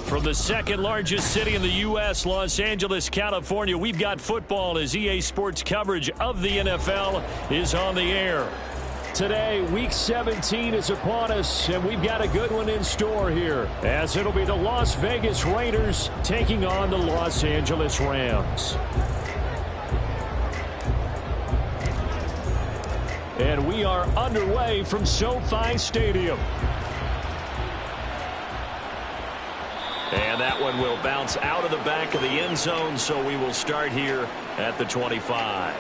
From the second largest city in the U.S., Los Angeles, California, we've got football as EA Sports coverage of the NFL is on the air. Today, Week 17 is upon us, and we've got a good one in store here, as it'll be the Las Vegas Raiders taking on the Los Angeles Rams. And we are underway from SoFi Stadium. And that one will bounce out of the back of the end zone, so we will start here at the 25.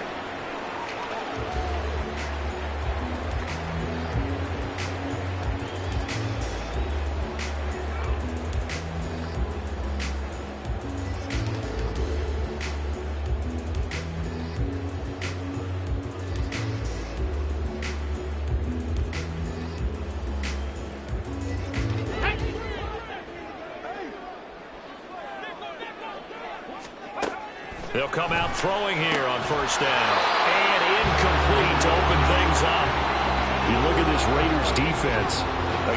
They'll come out throwing here on first down. And incomplete to open things up. You look at this Raiders defense.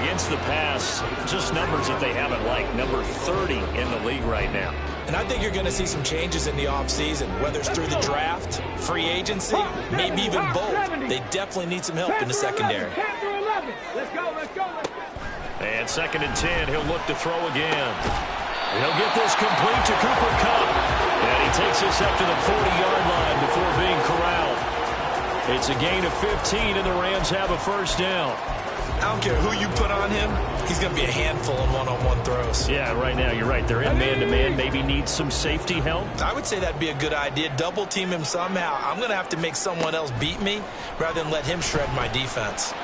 Against the pass, just numbers that they haven't liked. Number 30 in the league right now. And I think you're going to see some changes in the offseason, whether it's through the draft, free agency, maybe even both. They definitely need some help in the secondary. And 2nd and 10, he'll look to throw again. He'll get this complete to Cooper Kupp. And he takes this up to the 40-yard line before being corralled. It's a gain of 15, and the Rams have a first down. I don't care who you put on him. He's going to be a handful in one-on-one throws. Yeah, right now, you're right. They're in man-to-man. Maybe need some safety help. I would say that'd be a good idea. Double-team him somehow. I'm going to have to make someone else beat me rather than let him shred my defense.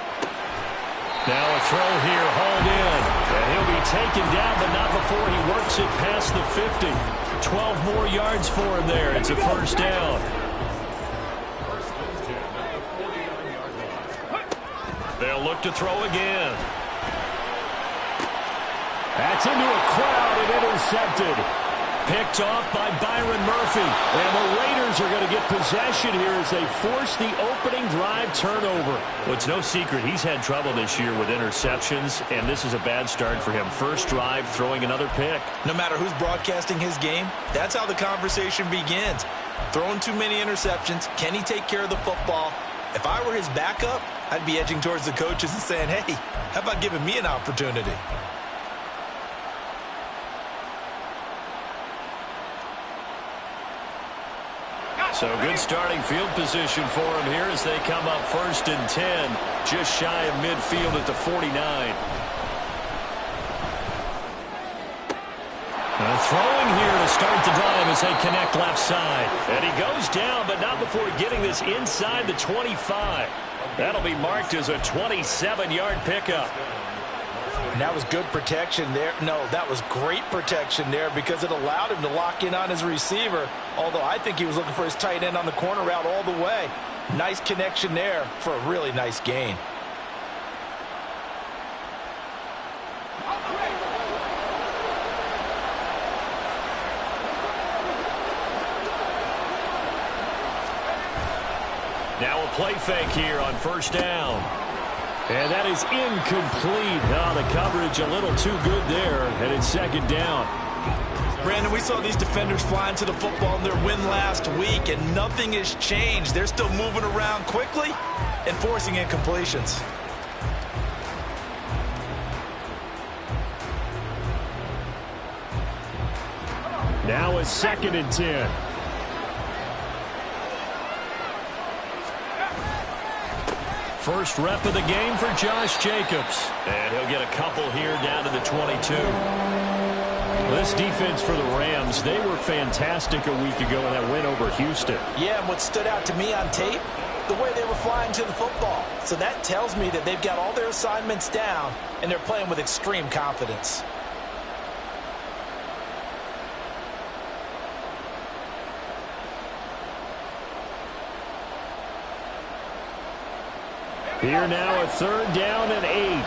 Now a throw here, hauled in. And he'll be taken down, but not before he works it past the 50. 12 more yards for him there. It's a first down. They'll look to throw again. That's into a crowd and intercepted. Picked off by Byron Murphy. And the Raiders are going to get possession here as they force the opening drive turnover. Well, it's no secret he's had trouble this year with interceptions, and this is a bad start for him. First drive, throwing another pick. No matter who's broadcasting his game, that's how the conversation begins. Throwing too many interceptions, can he take care of the football? If I were his backup, I'd be edging towards the coaches and saying, hey, how about giving me an opportunity? So good starting field position for him here as they come up 1st and 10, just shy of midfield at the 49. Throwing here to start the drive as they connect left side. And he goes down, but not before getting this inside the 25. That'll be marked as a 27-yard pickup. And that was good protection there. No, that was great protection there because it allowed him to lock in on his receiver. Although I think he was looking for his tight end on the corner route all the way. Nice connection there for a really nice gain. Now a play fake here on first down. And that is incomplete. Oh, the coverage a little too good there, and it's 2nd down. Brandon, we saw these defenders flying to the football in their win last week, and nothing has changed. They're still moving around quickly and forcing incompletions. Now it's 2nd and 10. First rep of the game for Josh Jacobs. And he'll get a couple here down to the 22. This defense for the Rams, they were fantastic a week ago in that win over Houston. Yeah, and what stood out to me on tape, the way they were flying to the football. So that tells me that they've got all their assignments down, and they're playing with extreme confidence. Here now a 3rd down and 8.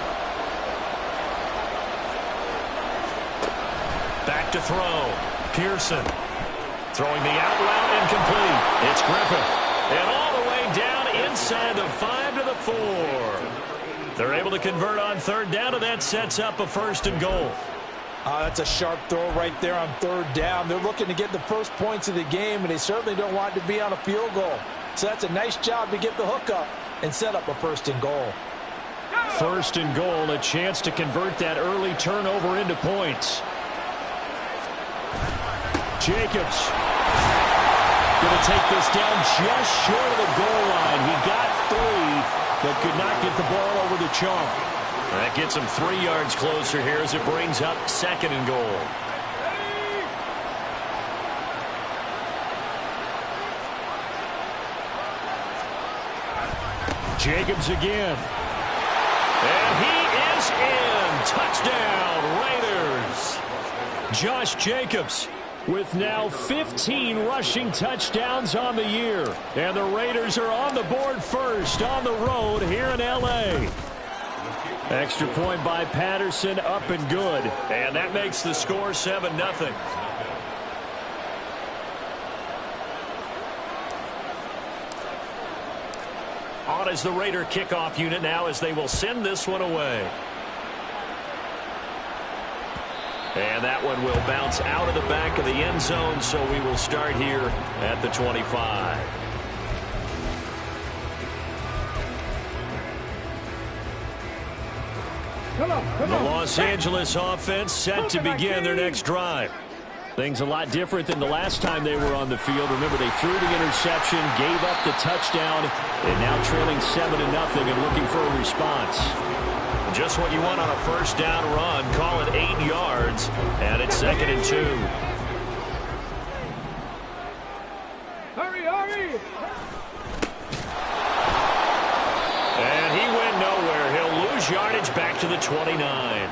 Back to throw. Pearson throwing the out route incomplete. It's Griffith. And all the way down inside the 5 to the 4. They're able to convert on 3rd down, and that sets up a 1st and goal. That's a sharp throw right there on third down. They're looking to get the first points of the game, and they certainly don't want it to be on a field goal. So that's a nice job to get the hook up and set up a 1st and goal. 1st and goal, a chance to convert that early turnover into points. Jacobs going to take this down just short of the goal line. He got 3, but could not get the ball over the chunk. That gets him 3 yards closer here as it brings up 2nd and goal. Jacobs again. And he is in. Touchdown, Raiders. Josh Jacobs with now 15 rushing touchdowns on the year. And the Raiders are on the board first on the road here in L.A. Extra point by Patterson, up and good. And that makes the score 7-0. On as the Raider kickoff unit now as they will send this one away. And that one will bounce out of the back of the end zone, so we will start here at the 25. The Los Angeles offense set to begin their next drive. Things a lot different than the last time they were on the field. Remember, they threw the interception, gave up the touchdown, and now trailing 7-0 and looking for a response. Just what you want on a 1st down run. Call it 8 yards, and it's 2nd and 2. Hurry, hurry! And he went nowhere. He'll lose yardage back to the 29.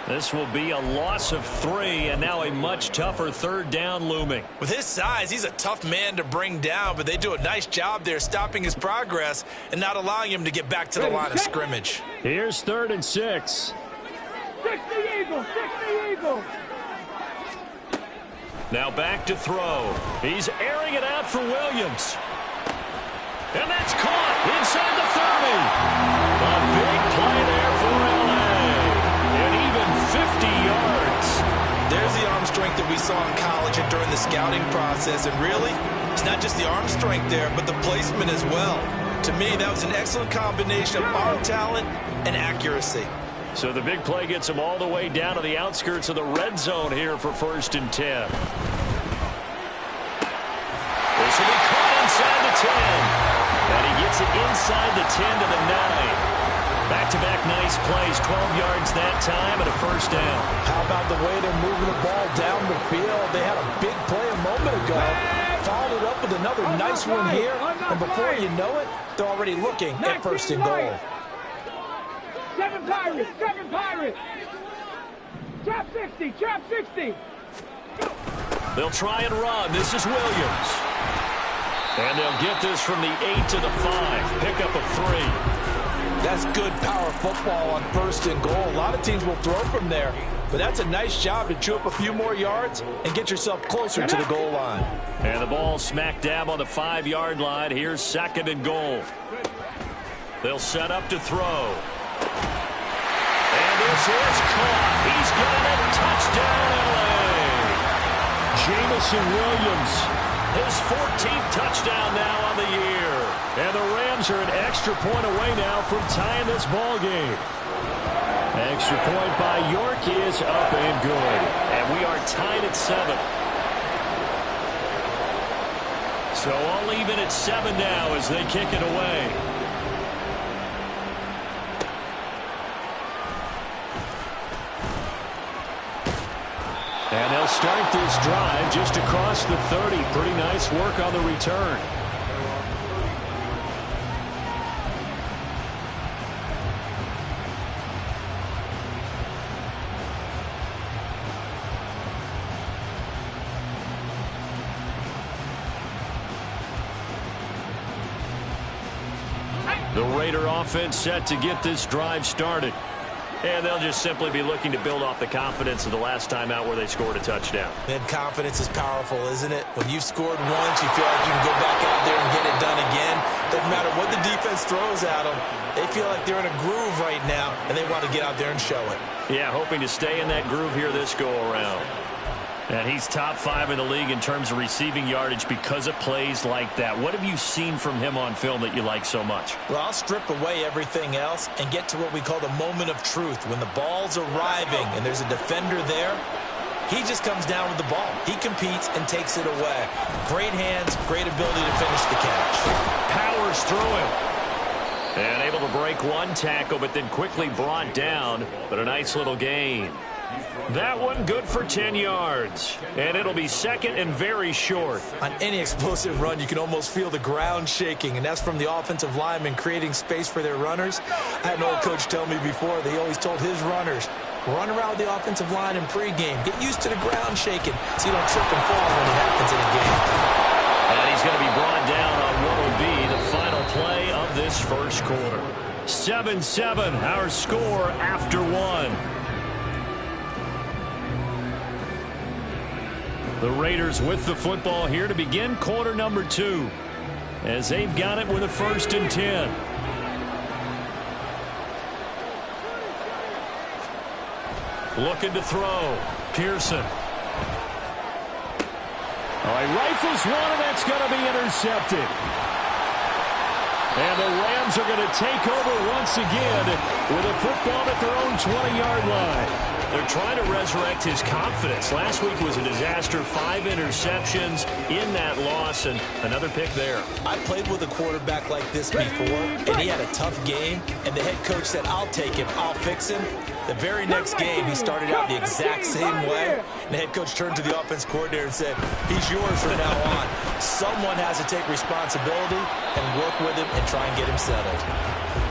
This will be a loss of 3, and now a much tougher 3rd down looming. With his size, he's a tough man to bring down, but they do a nice job there stopping his progress and not allowing him to get back to the line of scrimmage. Here's 3rd and 6. 60 Eagles, 60 Eagles. Now back to throw. He's airing it out for Williams. And that's caught inside the 30. A big play there for L.A. And even 50 yards. There's the arm strength that we saw in college and during the scouting process. And really, it's not just the arm strength there, but the placement as well. To me, that was an excellent combination of arm talent and accuracy. So the big play gets him all the way down to the outskirts of the red zone here for 1st and 10. This will be caught inside the 10. And he gets it inside the 10 to the 9. Back-to-back nice plays, 12 yards that time and a 1st down. How about the way they're moving the ball down the field? They had a big play a moment ago. Followed it up with another nice one here. And before you know it, they're already looking at 1st and goal. 7 Pirates, 7 Pirates. Trap 60, trap 60. They'll try and run. This is Williams. And they'll get this from the 8 to the 5. Pick up a 3. That's good power football on 1st and goal. A lot of teams will throw from there, but that's a nice job to chew up a few more yards and get yourself closer to the goal line. And the ball smack dab on the 5-yard line. Here's 2nd and goal. They'll set up to throw. And this is caught. He's got it. Touchdown, L.A. Jamison Williams, his 14th touchdown now on the year. And the Rams are an extra point away now from tying this ball game. Extra point by York is up and good. And we are tied at 7. So all even at 7 now as they kick it away. And they'll start this drive just across the 30. Pretty nice work on the return. The Raider offense set to get this drive started. And they'll just simply be looking to build off the confidence of the last time out where they scored a touchdown. And confidence is powerful, isn't it? When you've scored once, you feel like you can go back out there and get it done again. Doesn't matter what the defense throws at them. They feel like they're in a groove right now, and they want to get out there and show it. Yeah, hoping to stay in that groove here this go-around. And he's top 5 in the league in terms of receiving yardage because of plays like that. What have you seen from him on film that you like so much? Well, I'll strip away everything else and get to what we call the moment of truth. When the ball's arriving and there's a defender there, he just comes down with the ball. He competes and takes it away. Great hands, great ability to finish the catch. Powers through him. And able to break one tackle, but then quickly brought down. But a nice little gain. That one good for 10 yards. And it'll be second and very short. On any explosive run, you can almost feel the ground shaking, and that's from the offensive linemen creating space for their runners. I had an old coach tell me before, they always told his runners, run around the offensive line in pregame. Get used to the ground shaking so you don't trip and fall when it happens in a game. And he's going to be brought down on what will be the final play of this first quarter. 7-7, our score after one. The Raiders with the football here to begin quarter number 2 as they've got it with a 1st and 10. Looking to throw. Pearson. Oh, he rifles one, and that's going to be intercepted. And the Rams are going to take over once again with a football at their own 20-yard line. They're trying to resurrect his confidence. Last week was a disaster. 5 interceptions in that loss, and another pick there. I played with a quarterback like this before, and he had a tough game, and the head coach said, I'll take him, I'll fix him. The very next game, he started out the exact same way, and the head coach turned to the offense coordinator and said, he's yours from now on. Someone has to take responsibility and work with him and try and get him settled.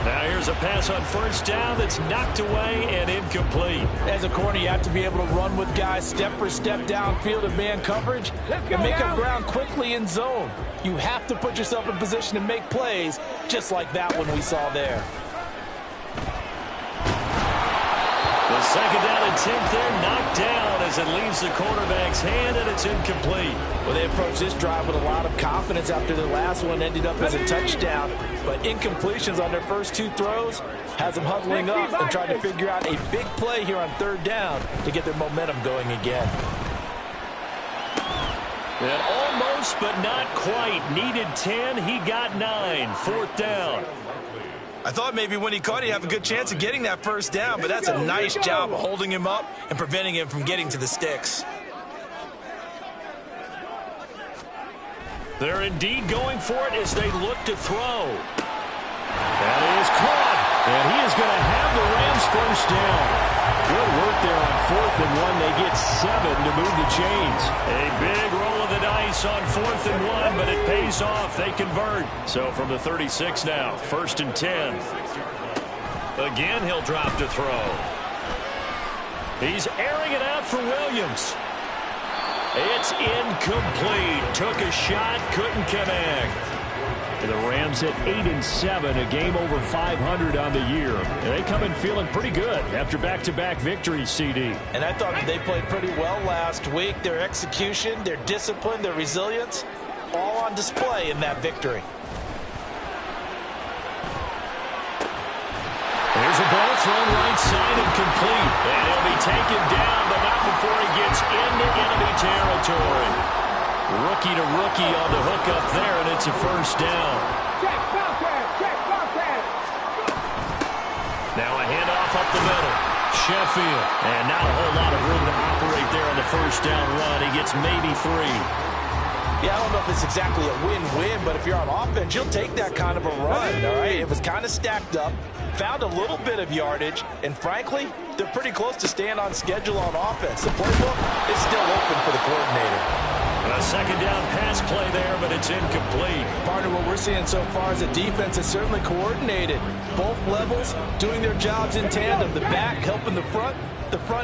Now here's a pass on 1st down that's knocked away and incomplete. As a corner, you have to be able to run with guys step for step downfield in man coverage and make up ground quickly in zone. You have to put yourself in position to make plays just like that one we saw there. The 2nd down and 10th there, knocked down as it leaves the quarterback's hand, and it's incomplete. Well, they approached this drive with a lot of confidence after their last one ended up as a touchdown. But incompletions on their first 2 throws has them huddling up and trying to figure out a big play here on 3rd down to get their momentum going again. And almost, but not quite. Needed 10, he got 9. 4th down. I thought maybe when he caught it, he'd have a good chance of getting that 1st down, but that's a nice job of holding him up and preventing him from getting to the sticks. They're indeed going for it as they look to throw. That is caught, and he is going to have the Rams 1st down. Good work there on 4th and 1. They get 7 to move the chains. A big roll of the dice on 4th and 1, but it pays off. They convert. So from the 36 now, 1st and 10. Again, he'll drop to throw. He's airing it out for Williams. It's incomplete. Took a shot, couldn't connect. The Rams at 8-7, a game over 500 on the year. And they come in feeling pretty good after back-to-back victories, CD. And I thought that they played pretty well last week. Their execution, their discipline, their resilience, all on display in that victory. There's a ball thrown right side and complete. And he'll be taken down, but not before he gets into enemy territory. Rookie to rookie on the hook up there, and it's a 1st down. Check, Bobcat, check, Bobcat. Now a handoff up the middle. Sheffield. And not a whole lot of room to operate there on the 1st down run. He gets maybe 3. Yeah, I don't know if it's exactly a win-win, but if you're on offense, you'll take that kind of a run, all right? It was kind of stacked up, found a little bit of yardage, and frankly, they're pretty close to staying on schedule on offense. The playbook is still open for the coordinator. And a 2nd down pass play there, but it's incomplete. Part of what we're seeing so far is the defense is certainly coordinated. Both levels doing their jobs in tandem. The back helping the front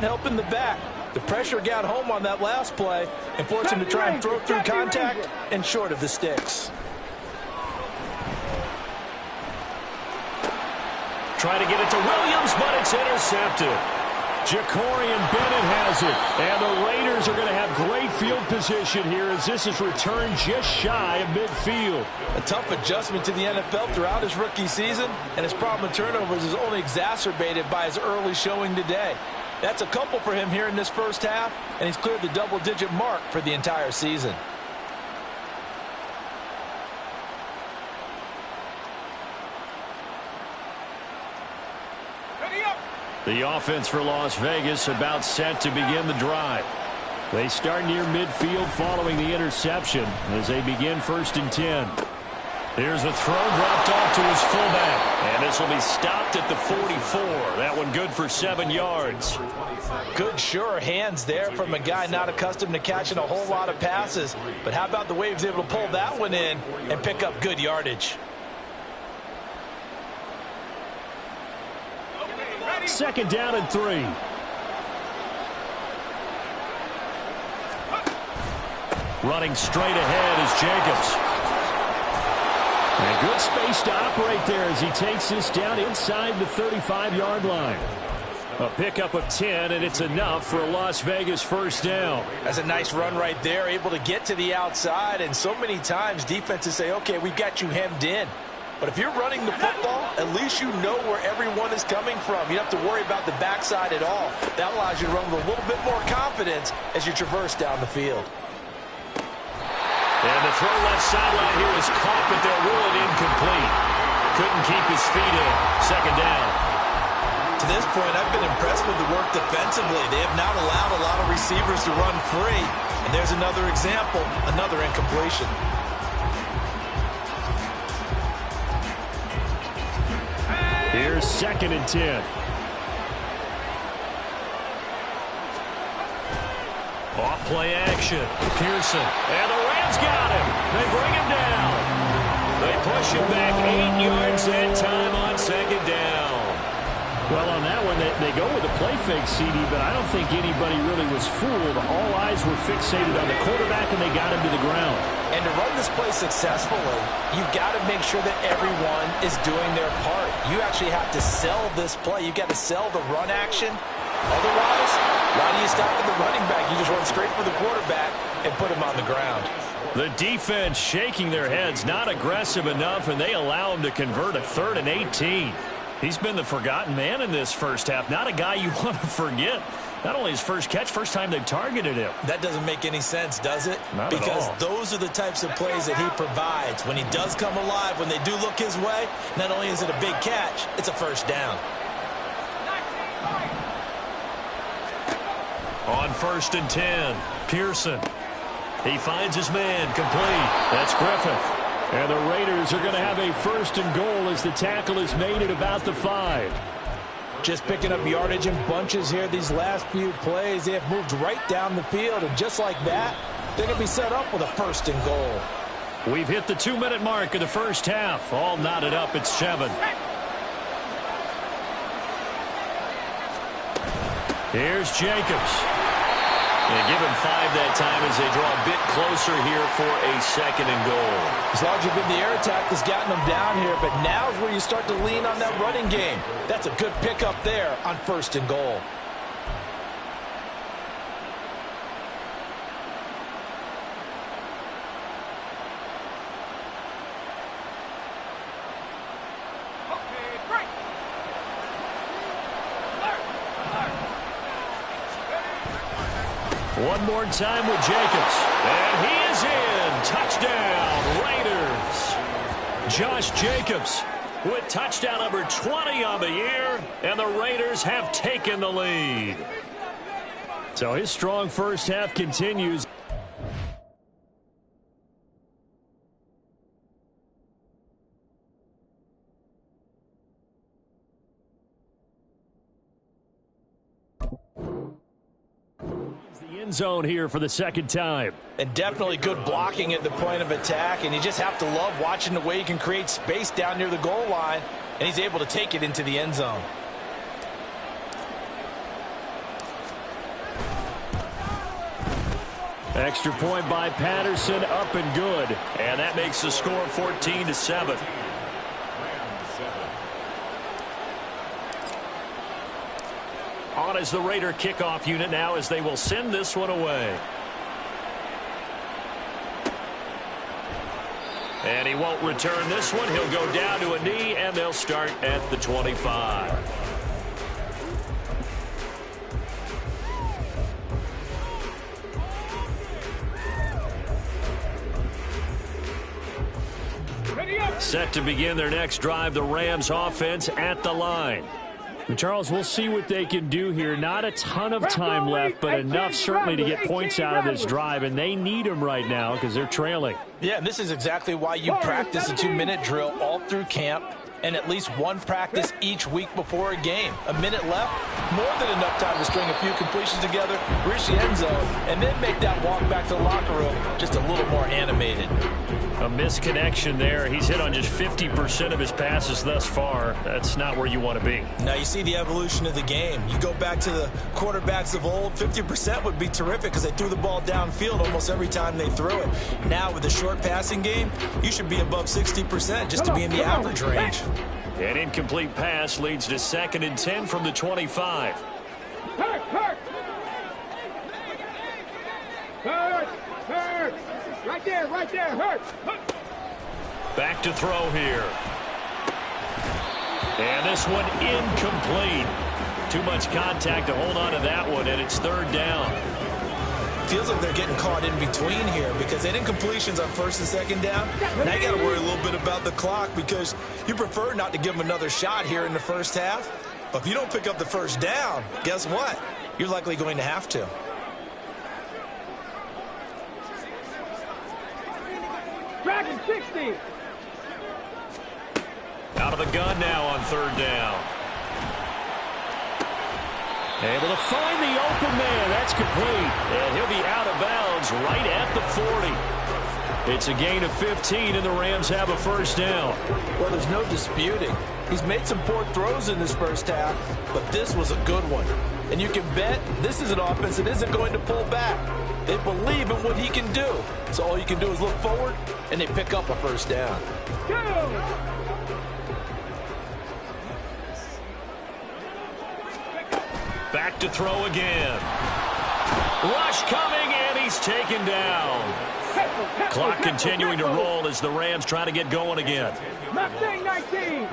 helping the back. The pressure got home on that last play and forced him to try and throw through contact and short of the sticks. Trying to get it to Williams, but it's intercepted. Jacorian Bennett has it, and the Raiders are going to have great field position here as this is returned just shy of midfield. A tough adjustment to the NFL throughout his rookie season, and his problem with turnovers is only exacerbated by his early showing today. That's a couple for him here in this first half, and he's cleared the double-digit mark for the entire season. The offense for Las Vegas about set to begin the drive. They start near midfield following the interception as they begin 1st and 10. Here's a throw dropped off to his fullback. And this will be stopped at the 44. That one good for 7 yards. Good, sure hands there from a guy not accustomed to catching a whole lot of passes. But how about the way he was able to pull that one in and pick up good yardage? 2nd down and 3. Running straight ahead is Jacobs. And good space to operate there as he takes this down inside the 35-yard line. A pickup of 10, and it's enough for a Las Vegas 1st down. That's a nice run right there, able to get to the outside. And so many times defenses say, okay, we've got you hemmed in. But if you're running the football, at least you know where everyone is coming from. You don't have to worry about the backside at all. That allows you to run with a little bit more confidence as you traverse down the field. And the throw left sideline here is caught, but they'll rule it incomplete. Couldn't keep his feet in. 2nd down. To this point, I've been impressed with the work defensively. They have not allowed a lot of receivers to run free. And there's another example, another incompletion. Here's 2nd and 10. Off play action. Pearson. And the Rams got him. They bring him down. They push him back 8 yards that time on 2nd down. Well, on that one, they go with a play fake, CD, but I don't think anybody really was fooled. All eyes were fixated on the quarterback, and they got him to the ground. And to run this play successfully, you've got to make sure that everyone is doing their part. You actually have to sell this play. You've got to sell the run action. Otherwise, why do you stop at the running back? You just run straight for the quarterback and put him on the ground. The defense shaking their heads, not aggressive enough, and they allow him to convert a 3rd and 18. He's been the forgotten man in this first half. Not a guy you want to forget. Not only his first catch, first time they've targeted him. That doesn't make any sense, does it? Not because at all. Those are the types of plays that he provides. When he does come alive, when they do look his way, not only is it a big catch, it's a 1st down. On 1st and 10, Pearson. He finds his man, complete. That's Griffith. And the Raiders are going to have a 1st and goal as the tackle is made at about the 5. Just picking up yardage in bunches here these last few plays. They have moved right down the field, and just like that, they're going to be set up with a 1st and goal. We've hit the 2-minute mark of the first half. All knotted up at 7. Here's Jacobs. They give him 5 that time as they draw a bit closer here for a 2nd and goal. As long as you've been the air attack that's gotten them down here, but now is where you start to lean on that running game. That's a good pickup there on 1st and goal. One more time with Jacobs. And he is in. Touchdown, Raiders. Josh Jacobs with touchdown number 20 on the year. And the Raiders have taken the lead. So his strong first half continues. Zone here for the 2nd time. And definitely good blocking at the point of attack, and you just have to love watching the way he can create space down near the goal line, and he's able to take it into the end zone. Extra point by Patterson, up and good. And that makes the score 14-7. on as the Raider kickoff unit now as they will send this one away. And he won't return this one. He'll go down to a knee, and they'll start at the 25. Set to begin their next drive, the Rams offense at the line. And Charles, we'll see what they can do here. Not a ton of time left, but enough certainly to get points out of this drive, and they need them right now because they're trailing. Yeah, and this is exactly why you practice a 2-minute drill all through camp and at least one practice each week before a game. A minute left, more than enough time to string a few completions together, reach the end zone, and then make that walk back to the locker room just a little more animated. A misconnection there. He's hit on just 50% of his passes thus far. That's not where you want to be. Now you see the evolution of the game. You go back to the quarterbacks of old, 50% would be terrific because they threw the ball downfield almost every time they threw it. Now with the short passing game, you should be above 60% just to be in the average range. An incomplete pass leads to 2nd and 10 from the 25. Hurt! Right there, hurt! Back to throw here. And this one incomplete. Too much contact to hold on to that one, and it's 3rd down. Feels like they're getting caught in between here because they did incompletions on 1st and 2nd down. Now you got to worry a little bit about the clock because you prefer not to give them another shot here in the first half. But if you don't pick up the 1st down, guess what? You're likely going to have to. Dragon 60. Out of the gun now on 3rd down. Able to find the open man. That's complete. And he'll be out of bounds right at the 40. It's a gain of 15, and the Rams have a 1st down. Well, there's no disputing. He's made some poor throws in this first half, but this was a good one. And you can bet this is an offense that isn't going to pull back. They believe in what he can do. So all you can do is look forward, and they pick up a 1st down. Back to throw again. Rush coming, and he's taken down. Clock continuing to roll as the Rams try to get going again. Mustang 19.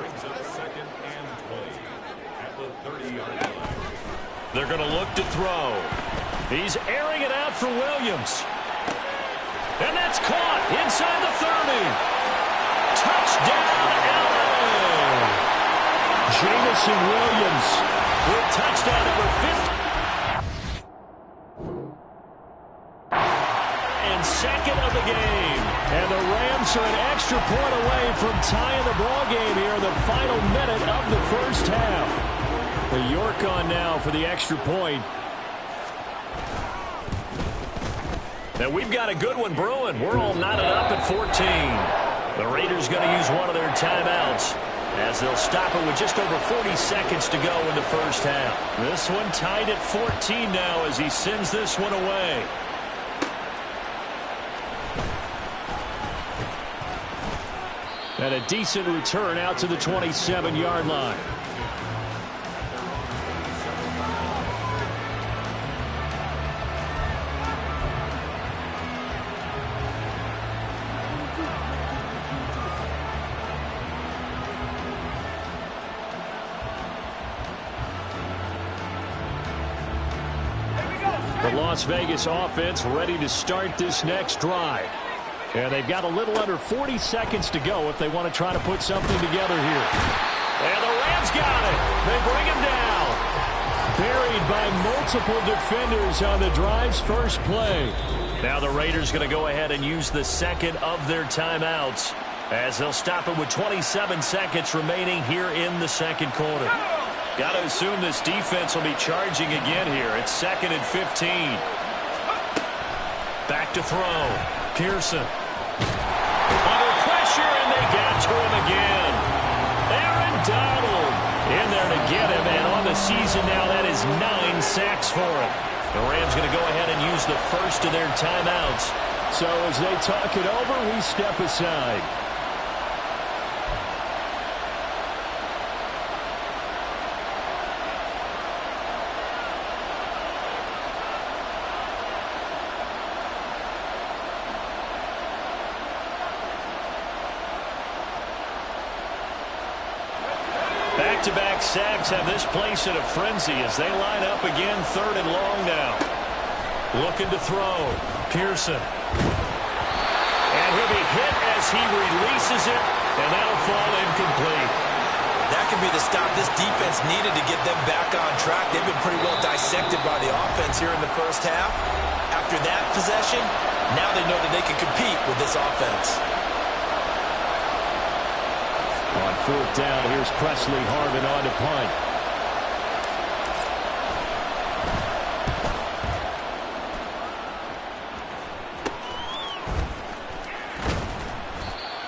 They're going to look to throw. He's airing it out for Williams. And that's caught inside the 30. Touchdown, LA. Jameson Williams with touchdown number 50. And 2nd of the game. And the Rams are an extra point away from tying the ball game here in the final minute of the first half. The York on now for the extra point. Now we've got a good one brewing. We're all knotted up at 14. The Raiders going to use one of their timeouts as they'll stop it with just over 40 seconds to go in the first half. This one tied at 14 now as he sends this one away. And a decent return out to the 27-yard line. The Las Vegas offense ready to start this next drive. And they've got a little under 40 seconds to go if they want to try to put something together here. And the Rams got it. They bring him down. Buried by multiple defenders on the drive's first play. Now the Raiders going to go ahead and use the 2nd of their timeouts as they'll stop it with 27 seconds remaining here in the 2nd quarter. Got to assume this defense will be charging again here. It's 2nd and 15. Back to throw. Pearson. Under pressure, and they got to him again. Aaron Donald in there to get him, and on the season now, that is 9 sacks for him. The Rams going to go ahead and use the 1st of their timeouts. So as they talk it over, we step aside. back-to-back sacks have this place in a frenzy as they line up again 3rd and long now. Looking to throw. Pearson. And he'll be hit as he releases it, and that'll fall incomplete. That could be the stop this defense needed to get them back on track. They've been pretty well dissected by the offense here in the first half. After that possession, now they know that they can compete with this offense. On 4th down, here's Presley Harvin on to punt.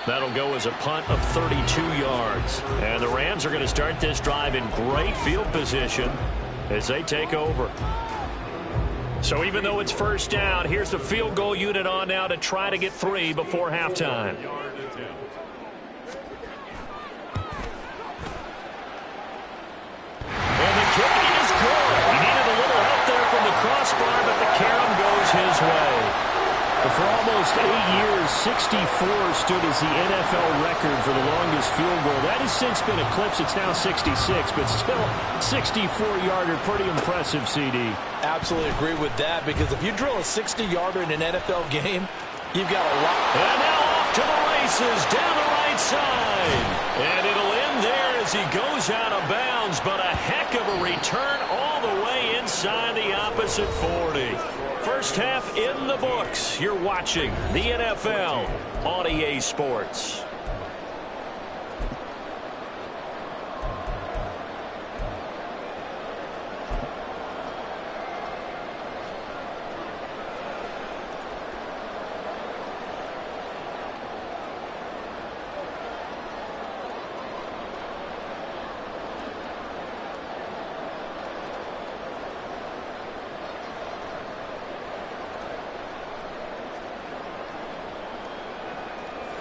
That'll go as a punt of 32 yards. And the Rams are going to start this drive in great field position as they take over. So even though it's 1st down, here's the field goal unit on now to try to get 3 before halftime. And the kick is good. He needed a little help there from the crossbar, but the carom goes his way. For almost 8 years, 64 stood as the NFL record for the longest field goal. That has since been eclipsed. It's now 66, but still 64-yarder. Pretty impressive, CD. Absolutely agree with that, because if you drill a 60-yarder in an NFL game, you've got a lot. And now off to the races down the right side. And it'll end there as he goes out of bounds, but a heck of a return all the way inside the opposite 40. First half in the books. You're watching the NFL on EA Sports.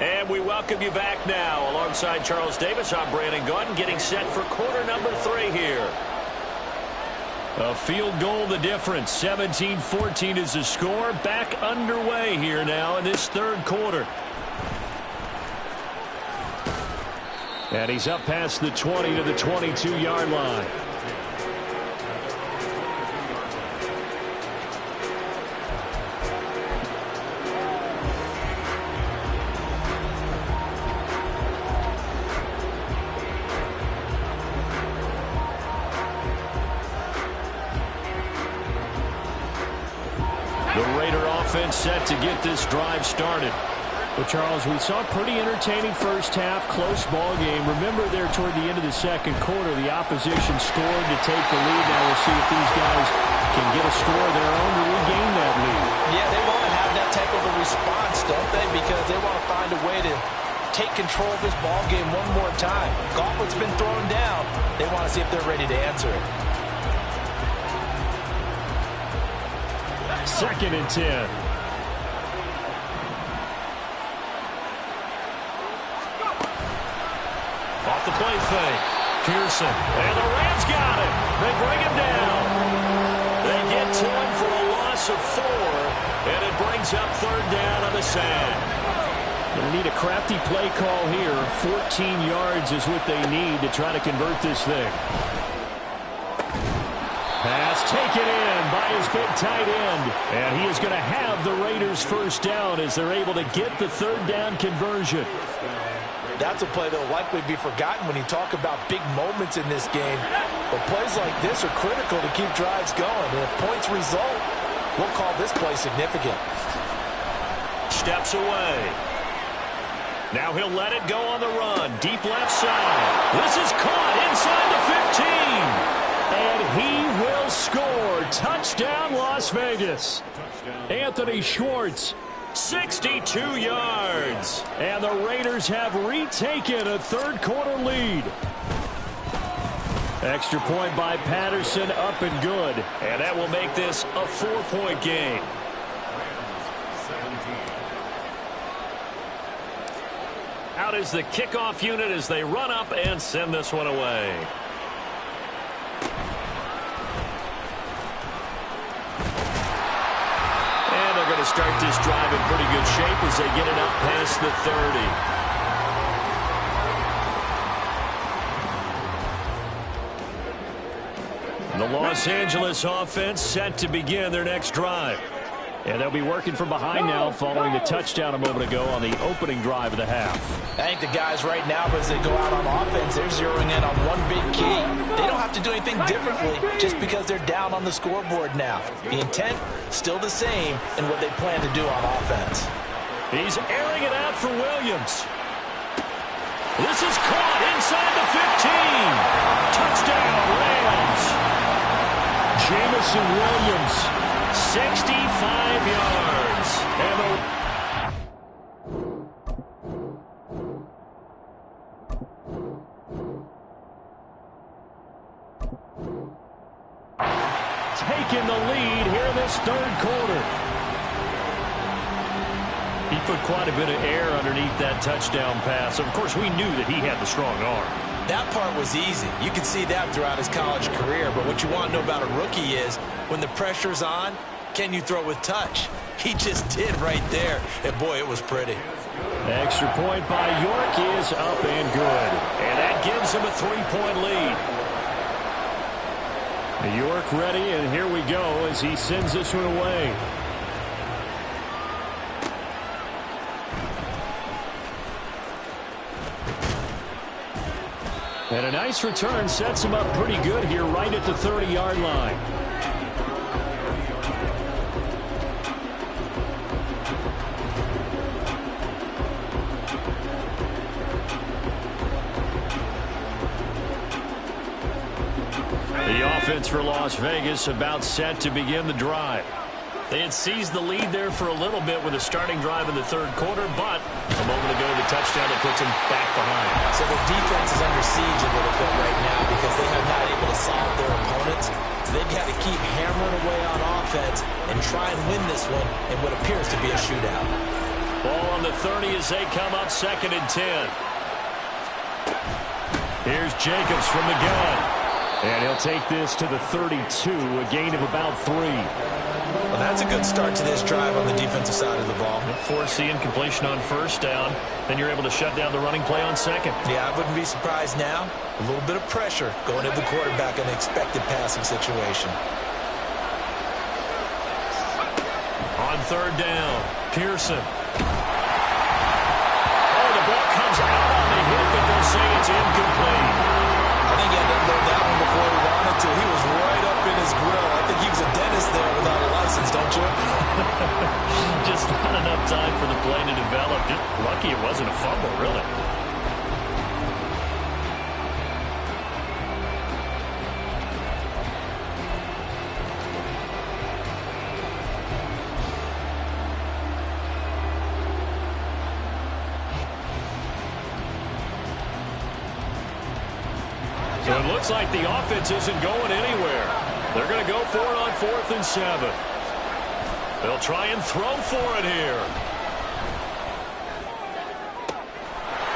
And we welcome you back now. Alongside Charles Davis, I'm Brandon Gaudin, getting set for quarter number 3 here. A field goal the difference. 17-14 is the score. Back underway here now in this 3rd quarter. And he's up past the 20 to the 22-yard line. Set to get this drive started. Well, Charles, we saw a pretty entertaining first half, close ball game. Remember there toward the end of the 2nd quarter, the opposition scored to take the lead. Now we'll see if these guys can get a score of their own to regain that lead. Yeah, they want to have that type of a response, don't they? Because they want to find a way to take control of this ball game one more time. Gauntlet's been thrown down. They want to see if they're ready to answer it. 2nd and 10. Off the play fake. Pearson. And the Rams got him. They bring him down. They get to him for a loss of 4. And it brings up 3rd down on the sack. Going to need a crafty play call here. 14 yards is what they need to try to convert this thing. Pass taken in by his big tight end. And he is going to have the Raiders' 1st down as they're able to get the 3rd down conversion. That's a play that will likely be forgotten when you talk about big moments in this game. But plays like this are critical to keep drives going. And if points result, we'll call this play significant. Steps away. Now he'll let it go on the run. Deep left side. This is caught inside the 15. And he will score. Touchdown, Las Vegas. Anthony Schwartz. 62 yards. And the Raiders have retaken a 3rd quarter lead. Extra point by Patterson, up and good. And that will make this a 4-point game. Out is the kickoff unit as they run up and send this one away. To start this drive in pretty good shape as they get it up past the 30. Los Angeles offense set to begin their next drive. And they'll be working from behind now following the touchdown a moment ago on the opening drive of the half. I think the guys right now, as they go out on offense, they're zeroing in on one big key. They don't have to do anything differently just because they're down on the scoreboard now. The intent, still the same in what they plan to do on offense. He's airing it out for Williams. This is caught inside the 15. Touchdown, Rams. Jameson Williams. 65 yards. Taking the lead here in this third quarter. He put quite a bit of air underneath that touchdown pass. Of course, we knew that he had the strong arm. That part was easy. You can see that throughout his college career. But what you want to know about a rookie is when the pressure's on, can you throw with touch? He just did right there. And, boy, it was pretty. Extra point by York is up and good. And that gives him a 3-point lead. York ready, and here we go as he sends this one away. And a nice return sets him up pretty good here right at the 30-yard line. The offense for Las Vegas about set to begin the drive. They had seized the lead there for a little bit with a starting drive in the third quarter, but a moment ago the touchdown that puts them back behind. So the defense is under siege a little bit right now because they are not able to solve their opponents. So they've got to keep hammering away on offense and try and win this one in what appears to be a shootout. Ball on the 30 as they come up 2nd and 10. Here's Jacobs from the gun. And he'll take this to the 32, a gain of about 3. Well, that's a good start to this drive on the defensive side of the ball. Force the incompletion on first down. Then you're able to shut down the running play on second. Yeah, I wouldn't be surprised now. A little bit of pressure going to the quarterback in an expected passing situation. On third down, Pearson. Oh, the ball comes out on the hit, but they'll say it's incomplete. I think he had to load that one before he wanted to. He was right up in his grill. I think he was a dentist there without a license, don't you? Just not enough time for the play to develop. Just lucky it wasn't a fumble, really. So it looks like the offense isn't going anywhere. They're going to go for it on 4th and 7. They'll try and throw for it here.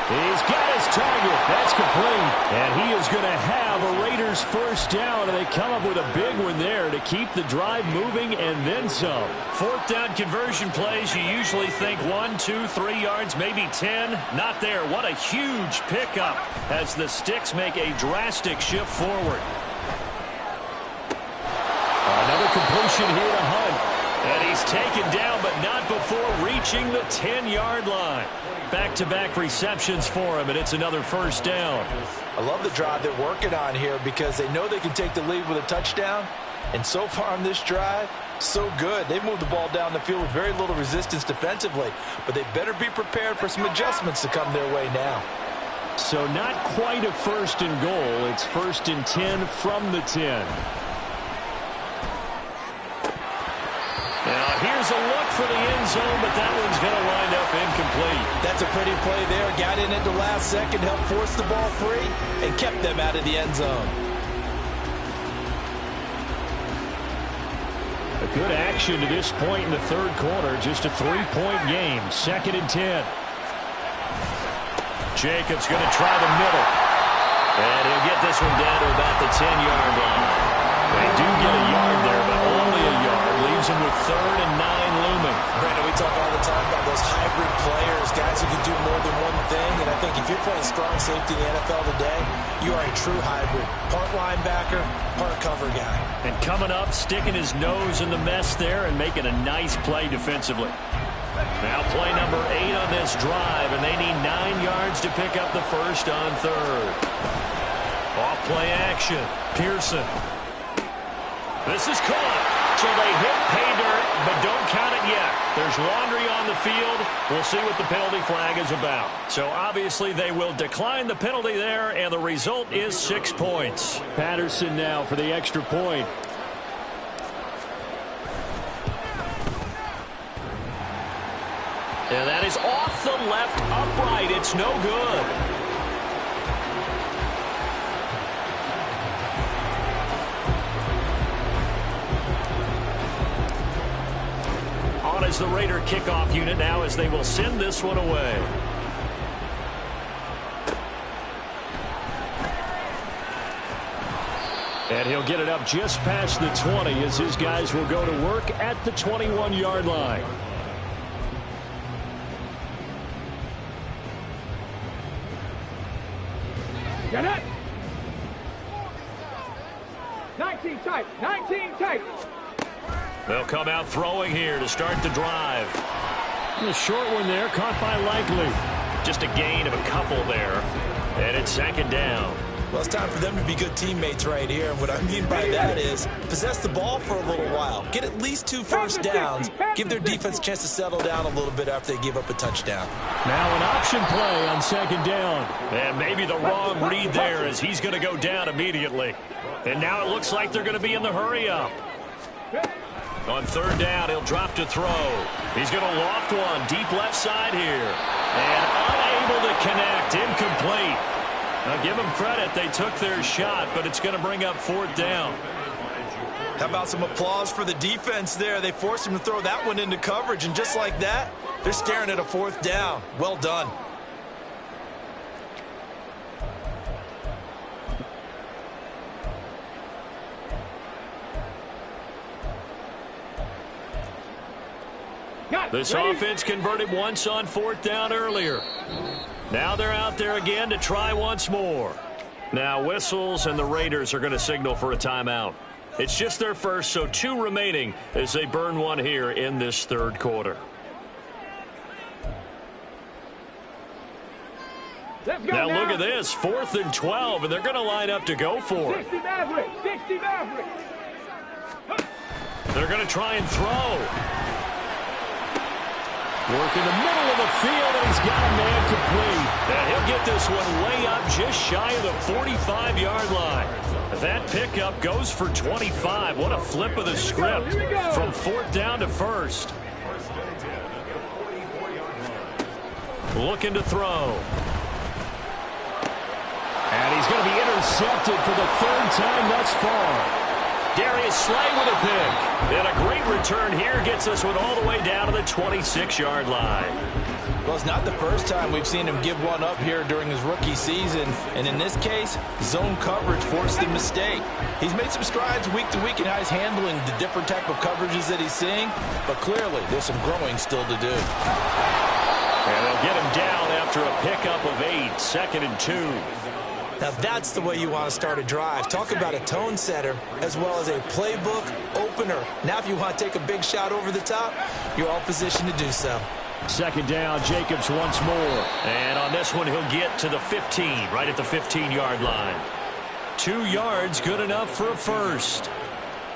He's got his target. That's complete. And he is going to have a Raiders first down, and they come up with a big one there to keep the drive moving and then some. 4th down conversion plays, you usually think 1, 2, 3 yards, maybe 10. Not there. What a huge pickup as the Sticks make a drastic shift forward. Another completion here to Hunt. And he's taken down, but not before reaching the 10-yard line. Back-to-back receptions for him, and it's another first down. I love the drive they're working on here because they know they can take the lead with a touchdown. And so far on this drive, so good. They've moved the ball down the field with very little resistance defensively. But they better be prepared for some adjustments to come their way now. So not quite a 1st and goal. It's 1st and 10 from the 10. Now here's a look for the end zone, but that one's going to wind up incomplete. That's a pretty play there. Got in at the last second, helped force the ball free, and kept them out of the end zone. A good action to this point in the third quarter. Just a 3-point game. 2nd and 10. Jacobs going to try the middle. And he'll get this one down to about the 10-yard line. They do get a yard there, but only a yard. Leaves him with 3rd and 9 looming. Brandon, we talk all the time about those hybrid players, guys who can do more than one thing, and I think in If you're playing strong safety in the NFL today, you are a true hybrid. Part linebacker, part cover guy. And coming up, sticking his nose in the mess there and making a nice play defensively. Now play number 8 on this drive, and they need 9 yards to pick up the first on third. Off play action. Pearson. This is caught. So they hit pay dirt, but don't count it yet. There's laundry on the field. We'll see what the penalty flag is about. So obviously they will decline the penalty there, and the result is 6 points. Patterson now for the extra point. And that is off the left upright. It's no good. On is the Raider kickoff unit now as they will send this one away. And he'll get it up just past the 20 as his guys will go to work at the 21-yard line. Get it. 19 tight. 19 tight. They'll come out throwing here to start the drive. And a short one there, caught by Likely. Just a gain of a couple there. And it's 2nd down. Well, it's time for them to be good teammates right here. And what I mean by that is possess the ball for a little while. Get at least 2 first downs. Give their defense a chance to settle down a little bit after they give up a touchdown. Now an option play on 2nd down. And maybe the wrong read there as he's going to go down immediately. And now it looks like they're going to be in the hurry up. On 3rd down, he'll drop to throw. He's going to loft one deep left side here. And unable to connect. Incomplete. Now give them credit. They took their shot, but it's going to bring up 4th down. How about some applause for the defense there? They forced him to throw that one into coverage, and just like that, they're staring at a 4th down. Well done. This offense converted once on 4th down earlier. Now they're out there again to try once more. Now whistles, and the Raiders are going to signal for a timeout. It's just their first, so 2 remaining as they burn one here in this 3rd quarter. Now look at this, 4th and 12, and they're going to line up to go for it. 60 Maverick, 60 Maverick. They're going to try and throw. Work in the middle of the field, and he's got a man complete. And he'll get this one way up just shy of the 45-yard line. That pickup goes for 25. What a flip of the script from 4th down to 1st. Looking to throw. And he's going to be intercepted for the 3rd time thus far. Darius Slay with a pick. And a great return here gets this one all the way down to the 26-yard line. Well, it's not the first time we've seen him give one up here during his rookie season. And in this case, zone coverage forced the mistake. He's made some strides week to week in how he's handling the different type of coverages that he's seeing. But clearly, there's some growing still to do. And they'll get him down after a pickup of 8, 2nd and 2. Now that's the way you want to start a drive. Talk about a tone setter as well as a playbook opener. Now if you want to take a big shot over the top, you're all positioned to do so. 2nd down, Jacobs once more. And on this one, he'll get to the 15, right at the 15-yard line. 2 yards, good enough for a first.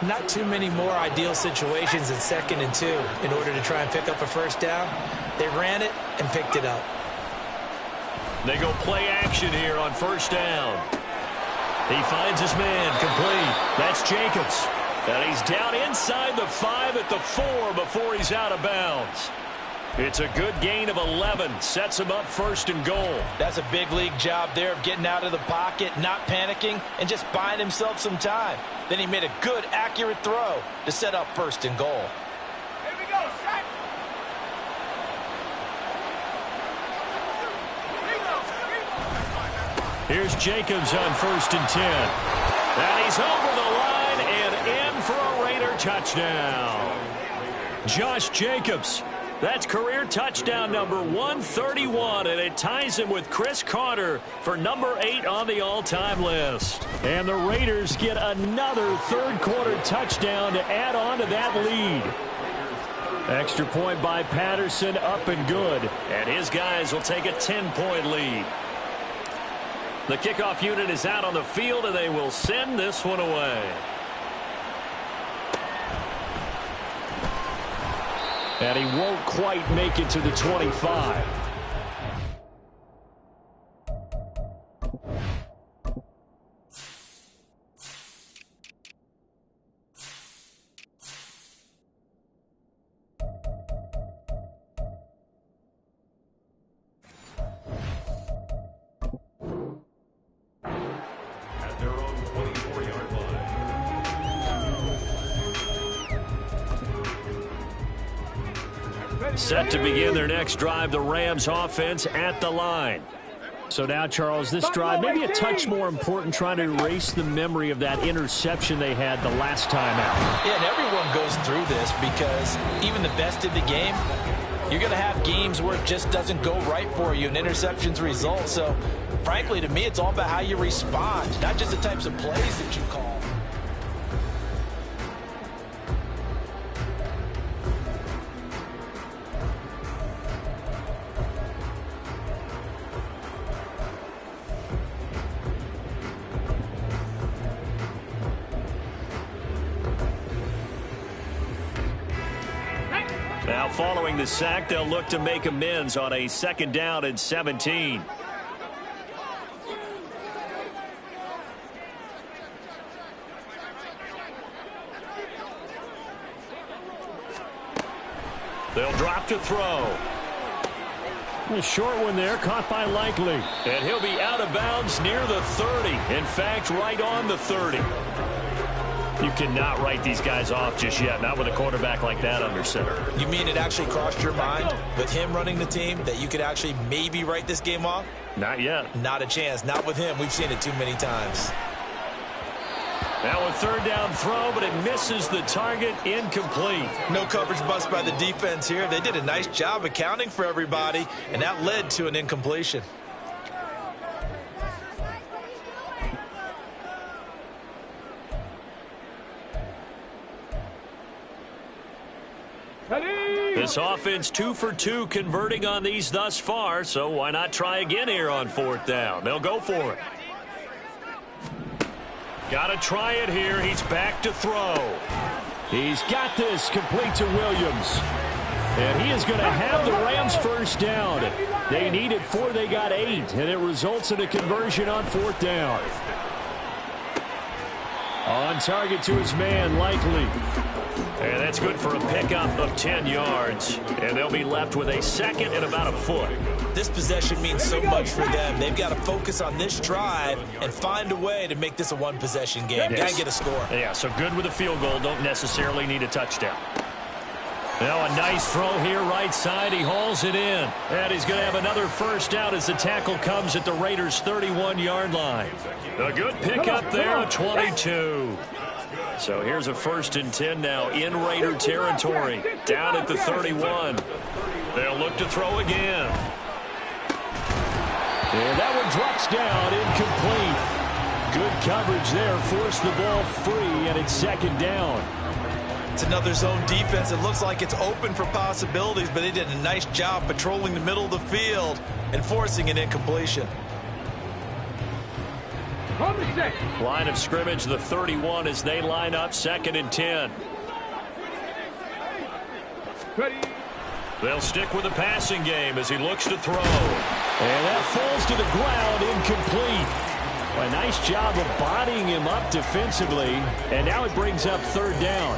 Not too many more ideal situations in 2nd and 2 in order to try and pick up a first down. They ran it and picked it up. They go play action here on 1st down. He finds his man complete. That's Jacobs. And he's down inside the 5 at the 4 before he's out of bounds. It's a good gain of 11. Sets him up 1st and goal. That's a big league job there of getting out of the pocket, not panicking, and just buying himself some time. Then he made a good, accurate throw to set up 1st and goal. Here we go, sack. Here's Jacobs on 1st and 10. And he's over the line and in for a Raider touchdown. Josh Jacobs That's career touchdown number 131, and it ties him with Cris Carter for number 8 on the all-time list. And the Raiders get another third-quarter touchdown to add on to that lead. Extra point by Patterson, up and good. And his guys will take a 10-point lead. The kickoff unit is out on the field, and they will send this one away. And he won't quite make it to the 25. Set to begin their next drive, the Rams offense at the line. So now, Charles, this drive maybe a touch more important, trying to erase the memory of that interception they had the last time out. Yeah, and everyone goes through this because even the best in the game, you're going to have games where it just doesn't go right for you and interceptions result. So, frankly, to me, it's all about how you respond, not just the types of plays that you call. Now following the sack, they'll look to make amends on a 2nd down and 17. They'll drop to throw. A short one there, caught by Likely. And he'll be out of bounds near the 30. In fact, right on the 30. You cannot write these guys off just yet, not with a quarterback like that under center. You mean it actually crossed your mind with him running the team that you could actually maybe write this game off? Not yet. Not a chance. Not with him. We've seen it too many times. Now a 3rd down throw, but it misses the target, incomplete. No coverage bust by the defense here. They did a nice job accounting for everybody, and that led to an incompletion. This offense 2 for 2 converting on these thus far, so why not try again here on 4th down? They'll go for it. Got to try it here. He's back to throw. He's got this, complete to Williams. And he is going to have the Rams 1st down. They needed 4, they got 8, and it results in a conversion on 4th down. On target to his man, Likely. And that's good for a pickup of 10 yards. And they'll be left with a 2nd and about a foot. This possession means so much for them. They've got to focus on this drive and find a way to make this a one-possession game. Yes. Got to get a score. Yeah, so good with a field goal. Don't necessarily need a touchdown. Now a nice throw here right side. He hauls it in. And he's going to have another 1st down as the tackle comes at the Raiders' 31-yard line. A good pickup there, a 22. So here's a 1st and 10 now in Raider territory. Down at the 31. They'll look to throw again. And that one drops down, incomplete. Good coverage there, forced the ball free, and it's 2nd down. It's another zone defense. It looks like it's open for possibilities, but they did a nice job patrolling the middle of the field and forcing an incompletion. Line of scrimmage, the 31 as they line up 2nd and 10. They'll stick with the passing game as he looks to throw. And that falls to the ground, incomplete. A nice job of bodying him up defensively. And now it brings up 3rd down.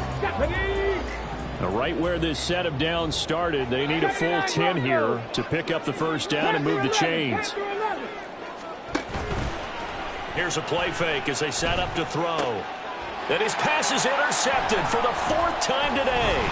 Now right where this set of downs started, they need a full 10 here to pick up the 1st down and move the chains. Here's a play fake as they set up to throw. And his pass is intercepted for the 4th time today.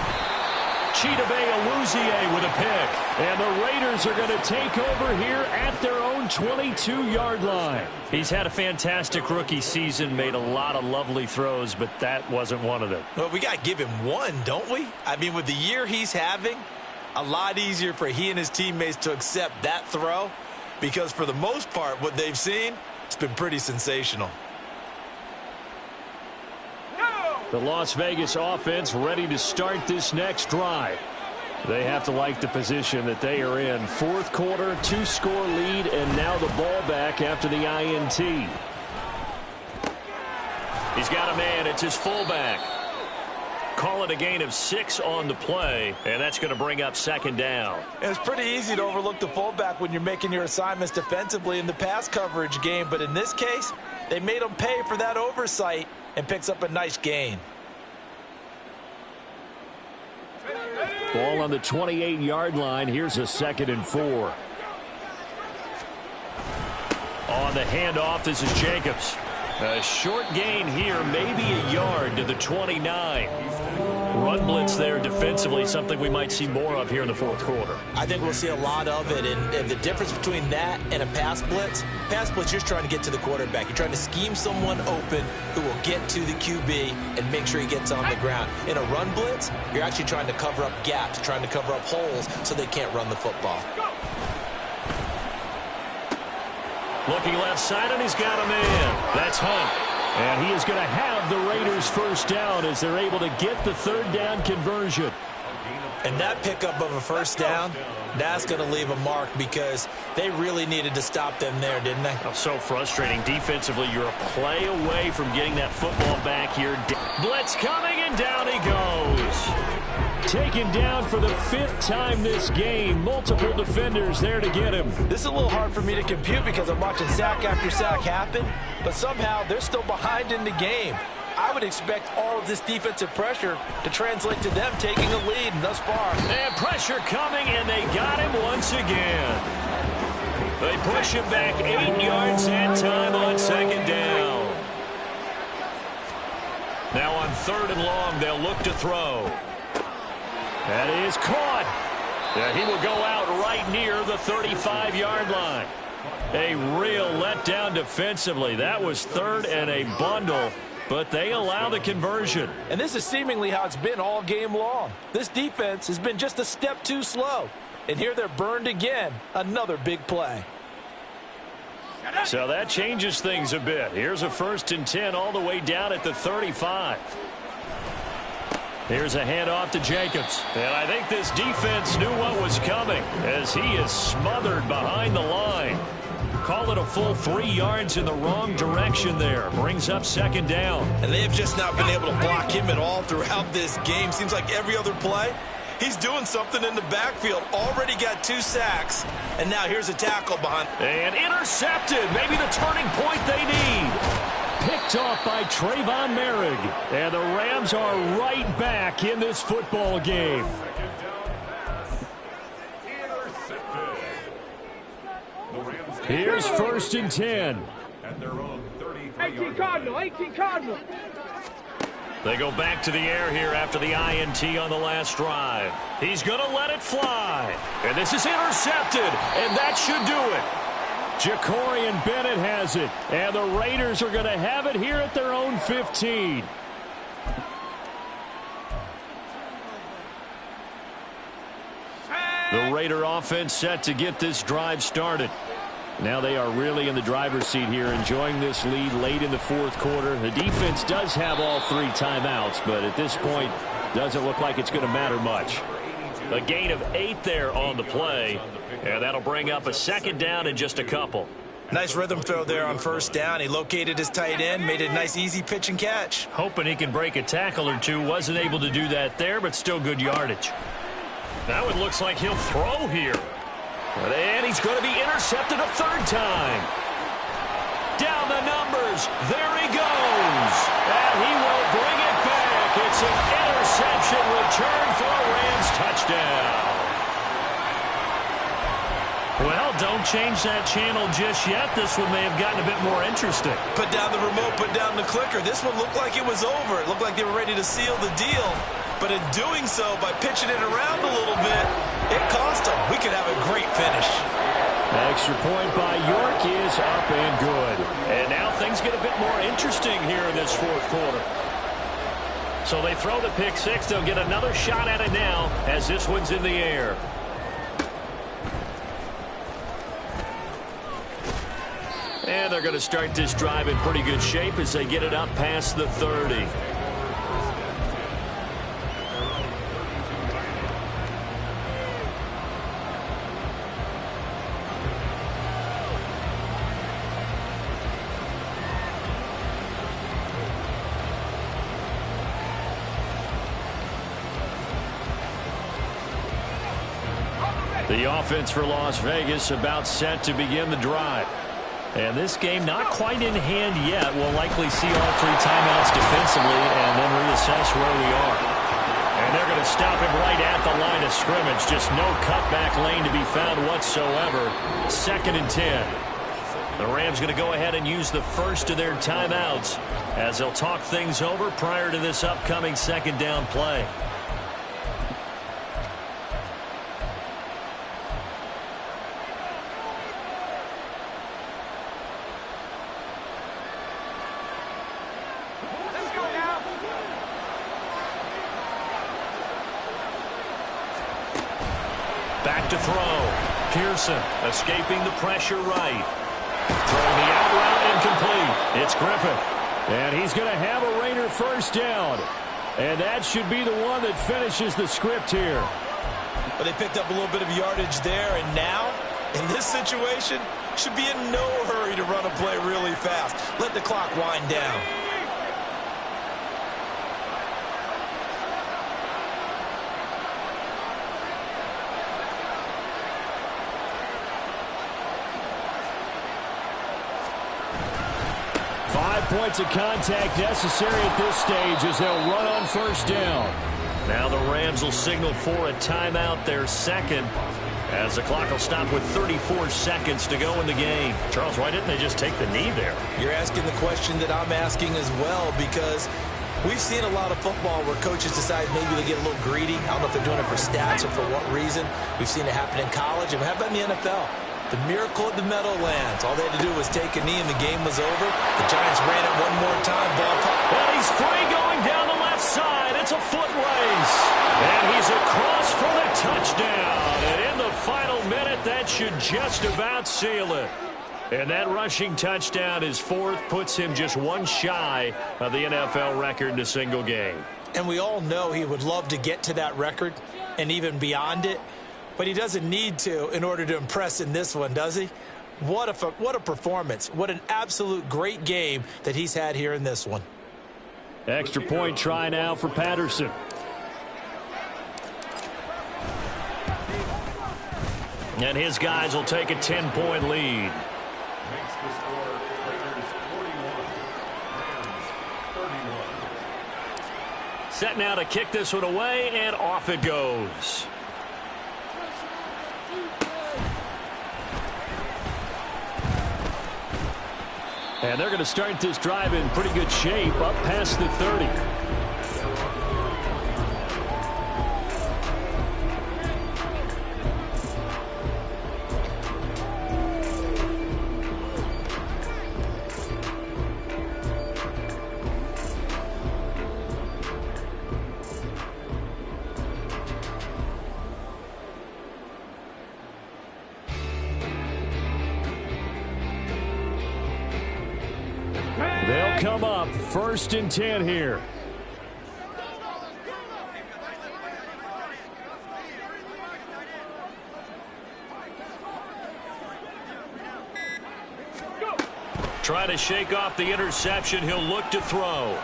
Chidobe Awuzie with a pick. And the Raiders are going to take over here at their own 22-yard line. He's had a fantastic rookie season, made a lot of lovely throws, but that wasn't one of them. Well, we got to give him one, don't we? I mean, with the year he's having, a lot easier for he and his teammates to accept that throw because for the most part, what they've seen, it's been pretty sensational. The Las Vegas offense ready to start this next drive. They have to like the position that they are in. Fourth quarter, 2-score lead, and now the ball back after the INT. He's got a man. It's his fullback. Call it a gain of 6 on the play, and that's going to bring up second down. It's pretty easy to overlook the fullback when you're making your assignments defensively in the pass coverage game, but in this case, they made him pay for that oversight and picks up a nice gain. Ball on the 28-yard line. Here's a 2nd and 4. On the handoff, this is Jacobs. A short gain here, maybe a yard to the 29. Run blitz there defensively, something we might see more of here in the fourth quarter. I think we'll see a lot of it, and the difference between that and a pass blitz, you're just trying to get to the quarterback. You're trying to scheme someone open who will get to the QB and make sure he gets on the ground. In a run blitz, you're actually trying to cover up gaps, trying to cover up holes so they can't run the football. Looking left side, and he's got a man. That's Hunt. And he is going to have the Raiders first down as they're able to get the third down conversion. And that pickup of a first down, that's going to leave a mark because they really needed to stop them there, didn't they? Oh, so frustrating. Defensively, you're a play away from getting that football back here. Blitz coming, and down he goes. Taken down for the 5th time this game. Multiple defenders there to get him. This is a little hard for me to compute because I'm watching sack after sack happen, but somehow they're still behind in the game. I would expect all of this defensive pressure to translate to them taking a lead thus far. And pressure coming, and they got him once again. They push him back 8 yards and time on second down. Now on 3rd and long, they'll look to throw. That is caught. He will go out right near the 35-yard line. A real letdown defensively. That was 3rd and a bundle, but they allow the conversion. And this is seemingly how it's been all game long. This defense has been just a step too slow. And here they're burned again. Another big play. So that changes things a bit. Here's a 1st and 10 all the way down at the 35. Here's a handoff to Jacobs. And I think this defense knew what was coming as he is smothered behind the line. Call it a full 3 yards in the wrong direction there. Brings up second down. And they have just not been able to block him at all throughout this game. Seems like every other play, he's doing something in the backfield. Already got 2 sacks. And now here's a tackle behind. And intercepted. Maybe the turning point they need. Picked off by Trayvon Merrick. And the Rams are right back in this football game. Here's 1st and 10. 18 Cardinal, 18 Cardinal. They go back to the air here after the INT on the last drive. He's going to let it fly. And this is intercepted. And that should do it. Jacorian Bennett has it. And the Raiders are going to have it here at their own 15. The Raider offense set to get this drive started. Now they are really in the driver's seat here, enjoying this lead late in the fourth quarter. The defense does have all 3 timeouts, but at this point, doesn't look like it's going to matter much. A gain of 8 there on the play, and that'll bring up a second down in just a couple. Nice rhythm throw there on 1st down. He located his tight end, made it a nice easy pitch and catch. Hoping he can break a tackle or two. Wasn't able to do that there, but still good yardage. Now it looks like he'll throw here. And he's going to be intercepted a 3rd time. Down the numbers. There he goes. And he will bring it back. It's an interception return for a Rams touchdown. Well, don't change that channel just yet. This one may have gotten a bit more interesting. Put down the remote, put down the clicker. This one looked like it was over. It looked like they were ready to seal the deal. But in doing so, by pitching it around a little bit, it cost them. We could have a great finish. Extra point by York is up and good. And now things get a bit more interesting here in this fourth quarter. So they throw the pick six. They'll get another shot at it now as this one's in the air. And they're going to start this drive in pretty good shape as they get it up past the 30. The offense for Las Vegas about set to begin the drive. And this game not quite in hand yet. We'll likely see all three timeouts defensively and then reassess where we are. And they're going to stop him right at the line of scrimmage. Just no cutback lane to be found whatsoever. 2nd and 10. The Rams going to go ahead and use the first of their timeouts as they'll talk things over prior to this upcoming 2nd down play. Back to throw. Pearson escaping the pressure right. Throwing the out route incomplete. It's Griffith. And he's going to have a Raider first down. And that should be the one that finishes the script here. But they picked up a little bit of yardage there, and now, in this situation, should be in no hurry to run a play really fast. Let the clock wind down. Points of contact necessary at this stage as they'll run on first down. Now the Rams will signal for a timeout, their second, as the clock will stop with 34 seconds to go in the game. Charles, why didn't they just take the knee there? You're asking the question that I'm asking as well, because we've seen a lot of football where coaches decide maybe they get a little greedy. I don't know if they're doing it for stats or for what reason. We've seen it happen in college, and how about in the NFL? The miracle at the Meadowlands. All they had to do was take a knee and the game was over. The Giants ran it one more time. Ball pop. And he's free going down the left side. It's a foot race. And he's across for the touchdown. And in the final minute, that should just about seal it. And that rushing touchdown, his fourth, puts him just one shy of the NFL record in a single game. And we all know he would love to get to that record and even beyond it. But he doesn't need to in order to impress in this one, does he? What a performance. What an absolute great game that he's had here in this one. Extra point try now for Patterson. And his guys will take a 10-point lead. Makes the score Raiders 41, Rams 31. Set now to kick this one away, and off it goes. And they're going to start this drive in pretty good shape up past the 30. They'll come up 1st and 10 here. Trying to shake off the interception. He'll look to throw.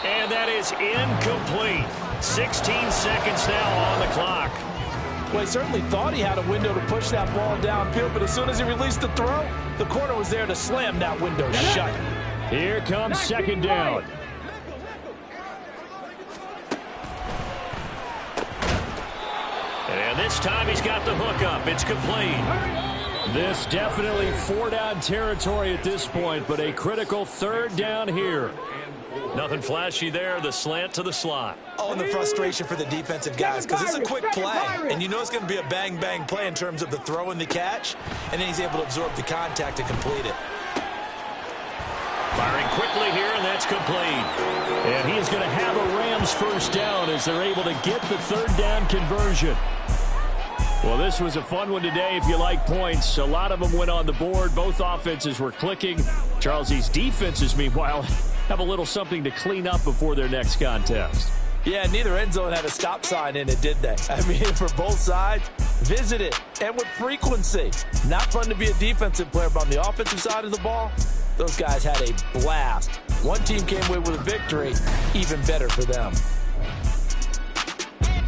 And that is incomplete. 16 seconds now on the clock. Well, he certainly thought he had a window to push that ball downfield, but as soon as he released the throw, the corner was there to slam that window shut. Here comes 2nd down. And this time he's got the hook up. It's complete. This definitely 4-down territory at this point, but a critical 3rd down here. Nothing flashy there. The slant to the slot. Oh, and the frustration for the defensive guys, because it's a quick play. And you know it's going to be a bang-bang play in terms of the throw and the catch. And then he's able to absorb the contact and complete it. Firing quickly here, and that's complete. He is going to have a Rams first down as they're able to get the third down conversion. Well, this was a fun one today if you like points. A lot of them went on the board. Both offenses were clicking. Charles, these defenses, meanwhile, have a little something to clean up before their next contest. Yeah, neither end zone had a stop sign in it, did they? I mean, for both sides, visit it, and with frequency. Not fun to be a defensive player, but on the offensive side of the ball, those guys had a blast. One team came away with a victory, even better for them.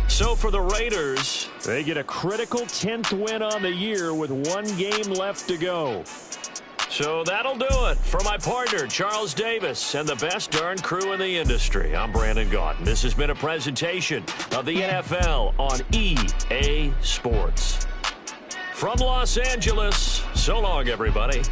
So for the Raiders, they get a critical 10th win on the year with one game left to go. So that'll do it. For my partner, Charles Davis, and the best darn crew in the industry, I'm Brandon Gaudin. This has been a presentation of the NFL on EA Sports. From Los Angeles, so long, everybody.